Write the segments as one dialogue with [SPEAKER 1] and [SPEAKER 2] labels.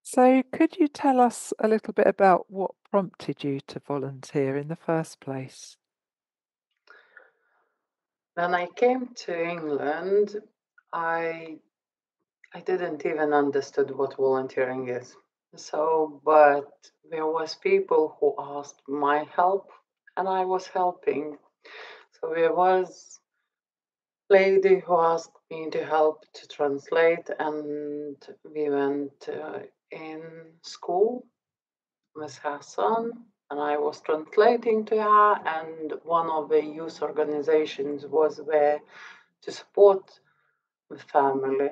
[SPEAKER 1] So, could you tell us a little bit about what prompted you to volunteer in the first place?
[SPEAKER 2] When I came to England, I I didn't even understood what volunteering is. But there was people who asked my help, and I was helping. So there was lady who asked me to help to translate, and we went in school with her son, and I was translating to her, and one of the youth organizations was there to support the family.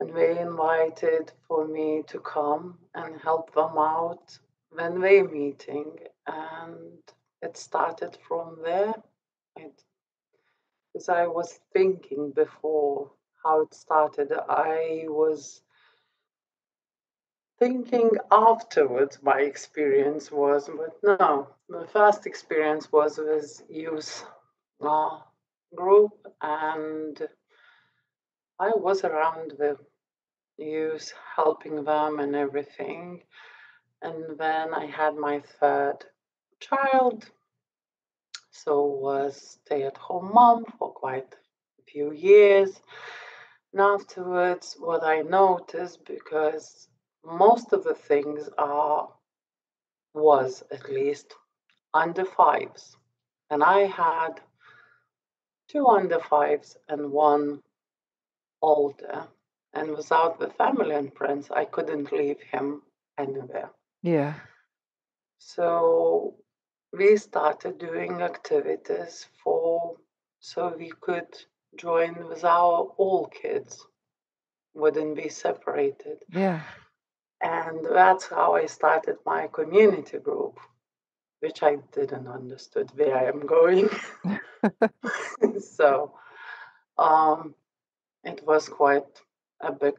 [SPEAKER 2] And they invited for me to come and help them out when they meeting. And it started from there. Because I was thinking before how it started, I was thinking afterwards my experience was, but no, the first experience was with youth uh, group, and I was around the youth, helping them and everything. And then I had my third child, so was stay-at-home mom for quite a few years. And afterwards, what I noticed, because most of the things was at least under fives, and I had two under fives and one older, and without the family and friends, I couldn't leave him anywhere.
[SPEAKER 1] Yeah.
[SPEAKER 2] So we started doing activities for so we could join with our all kids, wouldn't be separated.
[SPEAKER 1] Yeah.
[SPEAKER 2] And that's how I started my community group, which I didn't understood where I am going. So um, it was quite a big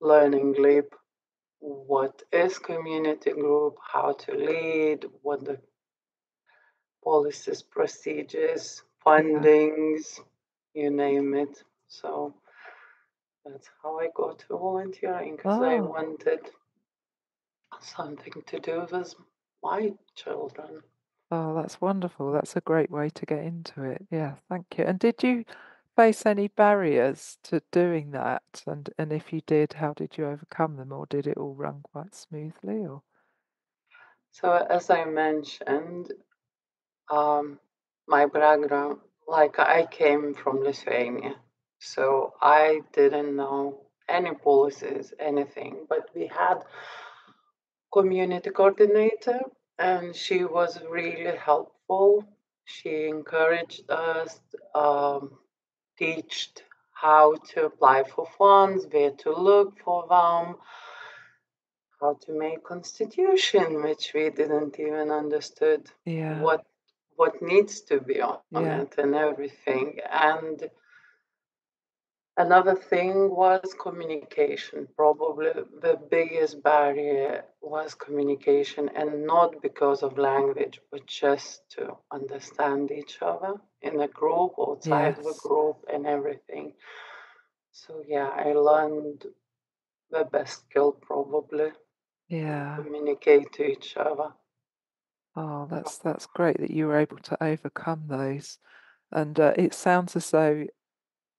[SPEAKER 2] learning leap. What is community group? How to lead? What the policies, procedures,
[SPEAKER 1] Yeah.
[SPEAKER 2] fundings, you name it. So that's how I got to volunteering because I
[SPEAKER 1] Oh,
[SPEAKER 2] wanted something to do with my children.
[SPEAKER 1] oh, that's wonderful. That's a great way to get into it. Yeah, thank you. And did you face any barriers to doing that? And if you did, how did you overcome them, or did it all run quite smoothly? Or
[SPEAKER 2] So as I mentioned, um, my background, like I came from Lithuania, so I didn't know any policies, anything, but we had community coordinator, and she was really helpful. She encouraged us, teached how to apply for funds, where to look for them, how to make constitution, which we didn't even understood
[SPEAKER 1] yeah,
[SPEAKER 2] what what needs to be on
[SPEAKER 1] yeah,
[SPEAKER 2] it and everything. And another thing was communication. Probably the biggest barrier was communication, and not because of language, but just to understand each other in a group, outside the
[SPEAKER 1] yes,
[SPEAKER 2] group, and everything. So, yeah, I learned the best skill probably to
[SPEAKER 1] yeah.
[SPEAKER 2] communicate to each other.
[SPEAKER 1] Oh, that's great that you were able to overcome those. And it sounds as though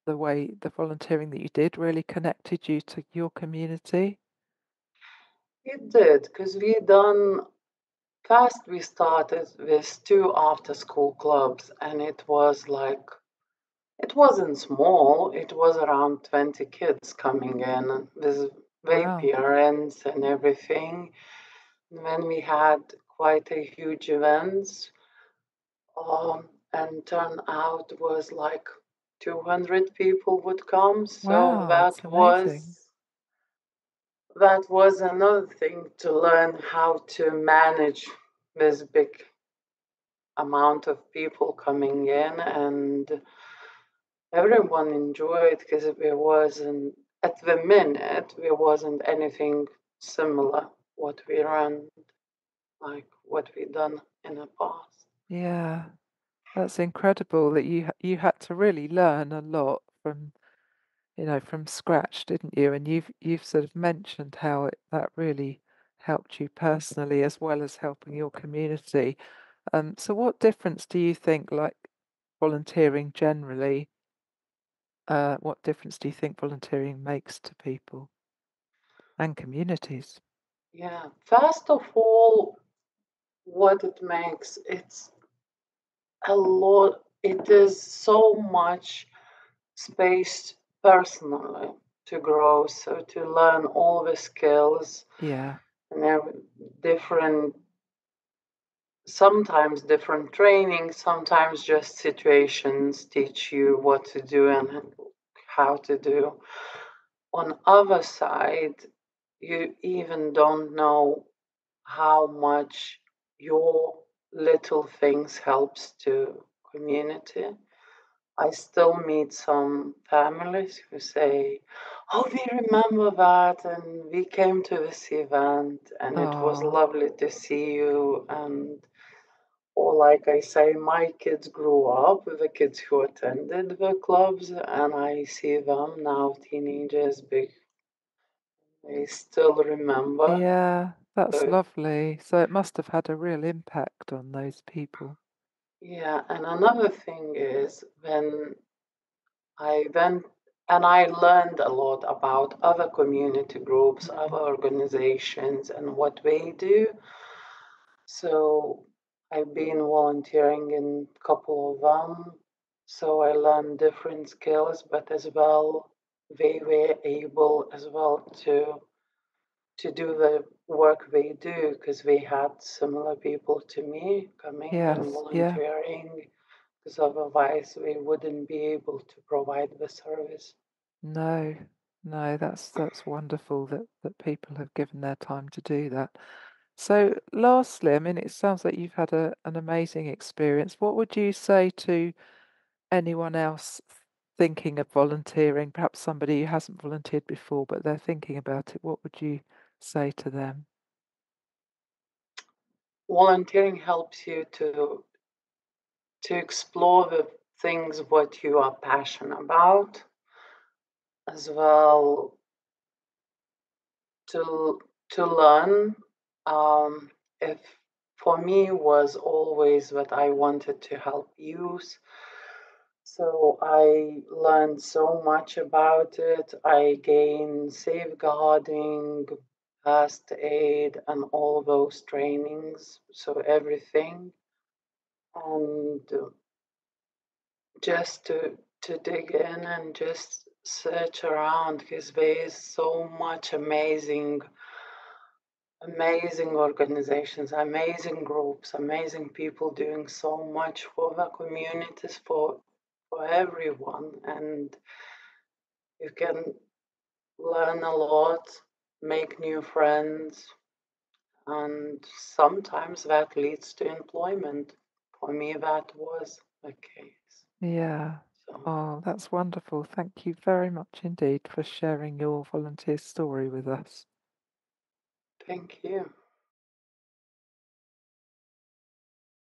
[SPEAKER 1] the volunteering that you did really connected you to your community.
[SPEAKER 2] It did, because we done first we started with two after school clubs, and it was like it wasn't small, it was around 20 kids coming in with their
[SPEAKER 1] Wow.
[SPEAKER 2] parents and everything. And then we had quite a huge events, and turnout was like 200 people would come. So
[SPEAKER 1] Wow, it's amazing.
[SPEAKER 2] that was another thing to learn how to manage this big amount of people coming in, and everyone enjoyed because there wasn't at the minute there wasn't anything similar what we run like what we done in the past.
[SPEAKER 1] Yeah, that's incredible that you had to really learn a lot from, from scratch, didn't you? And you've sort of mentioned how that really helped you personally as well as helping your community. So what difference do you think, like volunteering generally, what difference do you think volunteering makes to people and communities?
[SPEAKER 2] Yeah. First of all, what it makes, it's a lot, it is so much space personally to grow, so to learn all the skills
[SPEAKER 1] Yeah,
[SPEAKER 2] and different, sometimes different training, sometimes just situations teach you what to do and how to do. On other side, you even don't know how much your little things helps to community. I still meet some families who say, "Oh, we remember that, and we came to this event, and it was
[SPEAKER 1] oh,
[SPEAKER 2] lovely to see you." And or like I say, my kids grew up with the kids who attended the clubs, and I see them now, teenagers, big. They still remember.
[SPEAKER 1] yeah, that's
[SPEAKER 2] So
[SPEAKER 1] lovely. So it must have had a real impact on those people.
[SPEAKER 2] yeah, and another thing is when I went and I learned a lot about other community groups, other
[SPEAKER 1] Mm.
[SPEAKER 2] organizations, and what they do. So I've been volunteering in a couple of them. So I learned different skills, but as well, they were able as well to do the work they do because they had similar people to me coming and
[SPEAKER 1] Yes, yeah.
[SPEAKER 2] volunteering because otherwise we wouldn't be able to provide the service.
[SPEAKER 1] No, no, that's wonderful that people have given their time to do that. So lastly, I mean, it sounds like you've had an amazing experience. What would you say to anyone else thinking of volunteering, perhaps somebody who hasn't volunteered before, but they're thinking about it? What would you say to them?
[SPEAKER 2] Volunteering helps you to explore the things what you are passionate about, as well to to learn. If for me was always that I wanted to help youth, so I learned so much about it. I gained safeguarding, first aid, and all those trainings. So everything, and just to dig in and just search around because there is so much amazing organizations, amazing groups, amazing people doing so much for the communities, for everyone, and you can learn a lot, make new friends, and sometimes that leads to employment. For me, that was the case.
[SPEAKER 1] Yeah.
[SPEAKER 2] So
[SPEAKER 1] Oh, that's wonderful. Thank you very much indeed for sharing your volunteer story with us.
[SPEAKER 2] thank you.